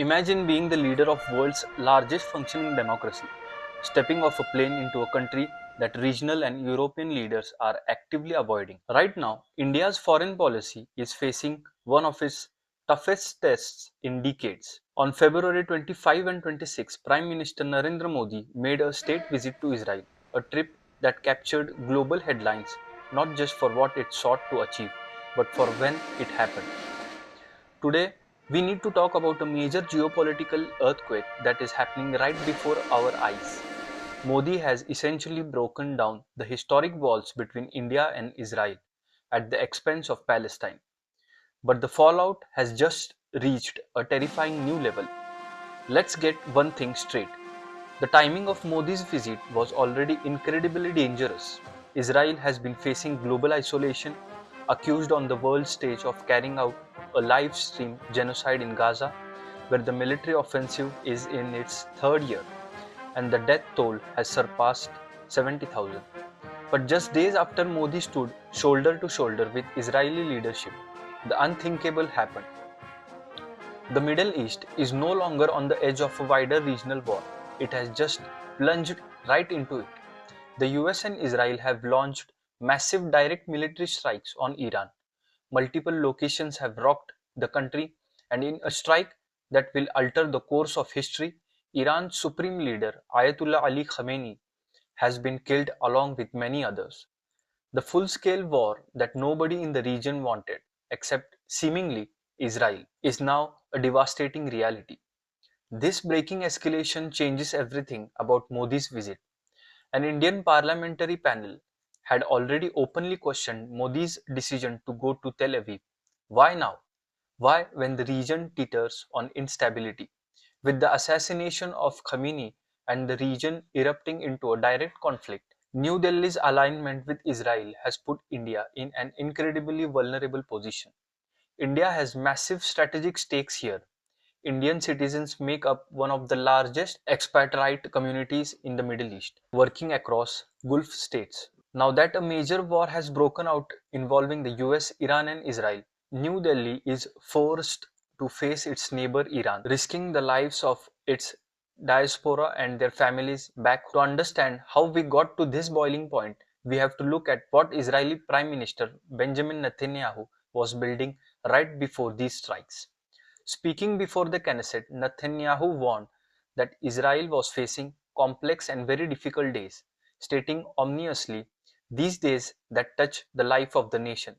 Imagine being the leader of world's largest functioning democracy, stepping off a plane into a country that regional and European leaders are actively avoiding. Right now, India's foreign policy is facing one of its toughest tests in decades. On February 25 and 26, Prime Minister Narendra Modi made a state visit to Israel, a trip that captured global headlines not just for what it sought to achieve, but for when it happened. Today, we need to talk about a major geopolitical earthquake that is happening right before our eyes. Modi has essentially broken down the historic walls between India and Israel at the expense of Palestine. But the fallout has just reached a terrifying new level. Let's get one thing straight. The timing of Modi's visit was already incredibly dangerous. Israel has been facing global isolation, accused on the world stage of carrying out a live stream genocide in Gaza, where the military offensive is in its third year and the death toll has surpassed 70,000. But just days after Modi stood shoulder to shoulder with Israeli leadership, the unthinkable happened. The Middle East is no longer on the edge of a wider regional war. It has just plunged right into it. The US and Israel have launched massive direct military strikes on Iran. Multiple locations have rocked the country, and in a strike that will alter the course of history, Iran's Supreme Leader Ayatollah Ali Khamenei has been killed along with many others. The full-scale war that nobody in the region wanted, except seemingly Israel, is now a devastating reality. This breaking escalation changes everything about Modi's visit. An Indian parliamentary panel had already openly questioned Modi's decision to go to Tel Aviv. Why now? Why when the region teeters on instability? With the assassination of Khamenei and the region erupting into a direct conflict, New Delhi's alignment with Israel has put India in an incredibly vulnerable position. India has massive strategic stakes here. Indian citizens make up one of the largest expatriate communities in the Middle East, working across Gulf states. Now that a major war has broken out involving the US, Iran, and Israel, New Delhi is forced to face its neighbor Iran, risking the lives of its diaspora and their families back. To understand how we got to this boiling point, we have to look at what Israeli Prime Minister Benjamin Netanyahu was building right before these strikes. Speaking before the Knesset, Netanyahu warned that Israel was facing complex and very difficult days, stating ominously, "These days that touch the life of the nation.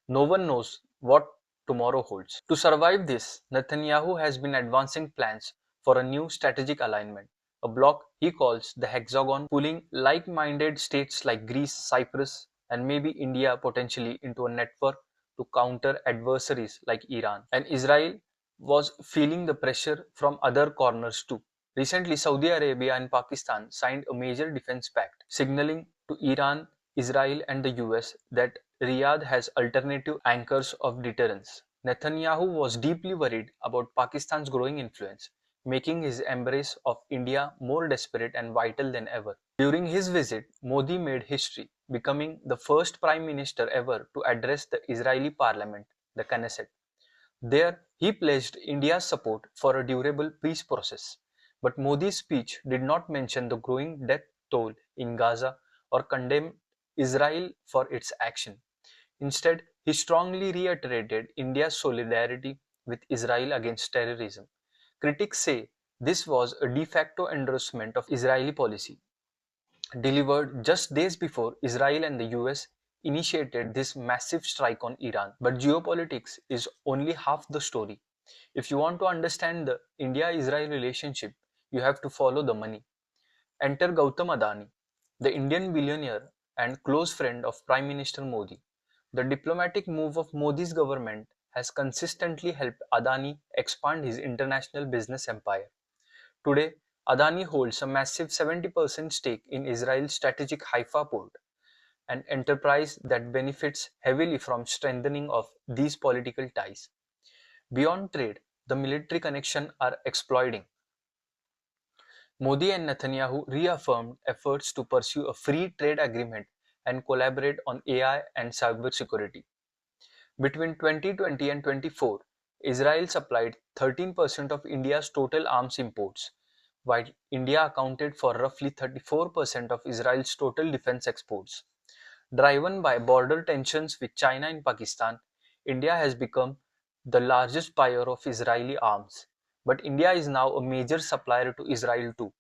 No one knows what tomorrow holds." To survive this, Netanyahu has been advancing plans for a new strategic alignment, a bloc he calls the Hexagon, pulling like-minded states like Greece, Cyprus, and maybe India potentially into a network to counter adversaries like Iran. And Israel was feeling the pressure from other corners too. Recently, Saudi Arabia and Pakistan signed a major defense pact, signaling to Iran, Israel, and the US that Riyadh has alternative anchors of deterrence. Netanyahu was deeply worried about Pakistan's growing influence, making his embrace of India more desperate and vital than ever. During his visit, Modi made history, becoming the first prime minister ever to address the Israeli parliament, the Knesset. There, he pledged India's support for a durable peace process. But Modi's speech did not mention the growing death toll in Gaza or condemn Israel for its action. Instead, he strongly reiterated India's solidarity with Israel against terrorism. Critics say this was a de facto endorsement of Israeli policy, delivered just days before Israel and the US initiated this massive strike on Iran. But geopolitics is only half the story. If you want to understand the India Israel relationship, you have to follow the money. Enter Gautam Adani, the Indian billionaire and close friend of Prime Minister Modi. The diplomatic move of Modi's government has consistently helped Adani expand his international business empire. Today, Adani holds a massive 70% stake in Israel's strategic Haifa Port, an enterprise that benefits heavily from strengthening of these political ties. Beyond trade, the military connections are exploding. Modi and Netanyahu reaffirmed efforts to pursue a free trade agreement and collaborate on AI and cybersecurity. Between 2020 and 24, Israel supplied 13% of India's total arms imports, while India accounted for roughly 34% of Israel's total defense exports. Driven by border tensions with China and Pakistan, India has become the largest buyer of Israeli arms. But India is now a major supplier to Israel too,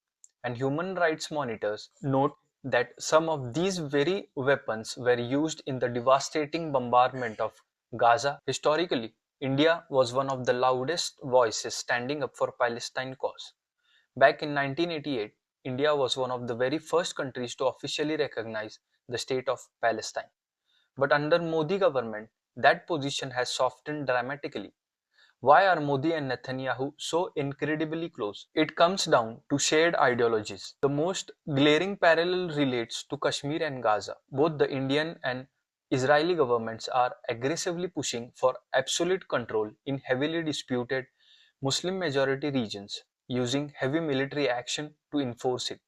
and human rights monitors note that some of these very weapons were used in the devastating bombardment of Gaza. Historically, India was one of the loudest voices standing up for Palestine cause. Back in 1988, India was one of the very first countries to officially recognize the state of Palestine. But under Modi government, that position has softened dramatically. Why are Modi and Netanyahu so incredibly close? It comes down to shared ideologies. The most glaring parallel relates to Kashmir and Gaza. Both the Indian and Israeli governments are aggressively pushing for absolute control in heavily disputed Muslim majority regions, using heavy military action to enforce it.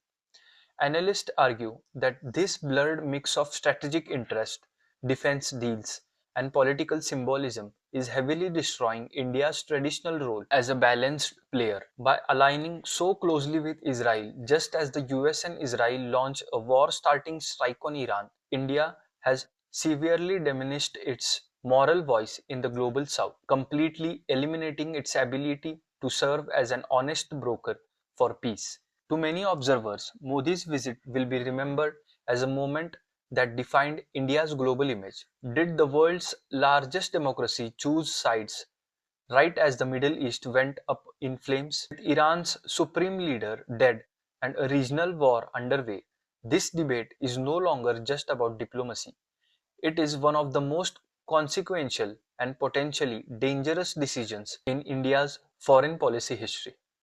Analysts argue that this blurred mix of strategic interest, defense deals, and political symbolism is heavily destroying India's traditional role as a balanced player. By aligning so closely with Israel, just as the US and Israel launch a war starting strike on Iran, India has severely diminished its moral voice in the global south, completely eliminating its ability to serve as an honest broker for peace. To many observers, Modi's visit will be remembered as a moment that defined India's global image. Did the world's largest democracy choose sides right as the Middle East went up in flames? With Iran's supreme leader dead and a regional war underway, this debate is no longer just about diplomacy. It is one of the most consequential and potentially dangerous decisions in India's foreign policy history.